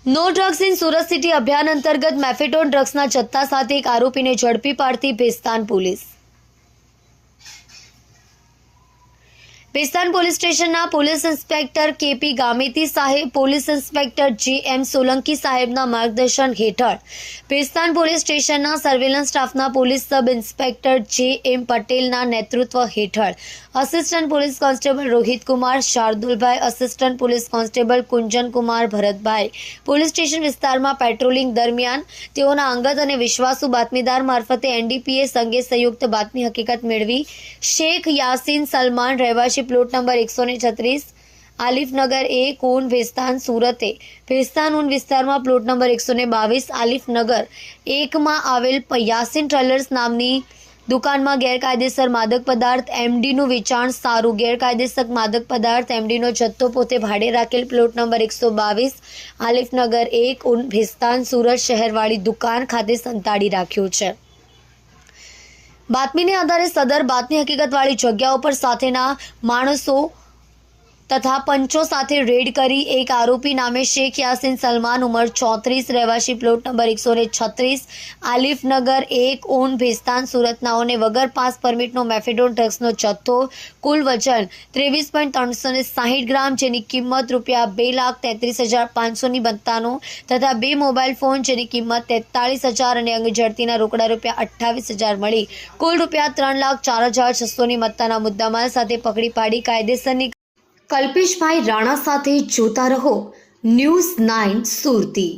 No drugs in Surat city અભિયાન અંતર્ગત mephedrone ડ્રગ્સના જથ્થા સાથે એક આરોપીને ઝડપી પાડતી ભેસ્તાન પોલીસ સ્ટેશનના પોલીસ ઇન્સ્પેક્ટર કેપી ગામેતી સાહેબ, પોલીસ ઇન્સ્પેક્ટર જે.એમ. સોલંકી સાહેબના માર્ગદર્શન હેઠળ ભેસ્તાન પોલીસ સ્ટેશનના સર્વેલન્સ સ્ટાફના પોલીસ સબ ઇન્સ્પેક્ટર જે.એમ. પટેલના નેતૃત્વ હેઠળ assistant police constable Rohit Kumar Shardulbhai, assistant police constable Kunjan Kumar Bharatbhai police station વિસ્તારમાં પેટ્રોલિંગ દરમિયાન તેઓના અંગત અને વિશ્વાસુ બાતમીદાર મારફતે એનડીપીએસ અંગે સંયુક્ત બાતમી હકીકત મેળવી શેખ યાસીન સલમાન રહેવાસી પ્લોટ નંબર 136 આલિફનગર એ કોન ભેસ્તાન સુરતે ભેસ્તાન ઉન વિસ્તારમાં પ્લોટ નંબર 122 આલિફનગર 1માં આવેલ યાસીન ટ્રેલર્સ નામની દુકાનમાં ગેરકાયદેસર માદક પદાર્થ એમડીનું વેચાણ સારું ગેરકાયદેસર માદક પદાર્થ એમડીનો જથ્થો પોતે ભાડે રાખેલ પ્લોટ નંબર 122 આલિફનગર 1 ઉન ભેસ્તાન સુરત શહેરવાળી દુકાન ખાતે સંતાડી રાખ્યું છે। બાતમીને આધારે સદર બાતમી હકીકતવાળી જગ્યાઓ પર સાથેના માણસો તથા પંચો સાથે રેડ કરી એક આરોપી નામે શેખ યાસીન સલમાન ઉંમર 34 રહેવાસી પ્લોટ નંબર 136 આલિફનગર 1 ઓન ભેસ્તાન સુરતનાઓને વગર પાસ પરમિટનો મેફેડોન ડ્રગ્સનો જથ્થો કુલ વજન 23.360 ગ્રામ જેની કિંમત ₹2,33,500ની બત્તાનો તથા 2 મોબાઈલ ફોન જેની કિંમત 43,000 અને અંગ ઝડતીના રોકડા ₹28,000 મળી કુલ ₹3,04,600ની મત્તાના મુદ્દામાલ સાથે પકડી પાડી કાયદેસરની કલ્પેશભાઈ રાણા સાથે જોતા રહો ન્યૂઝ 9 સુરતી।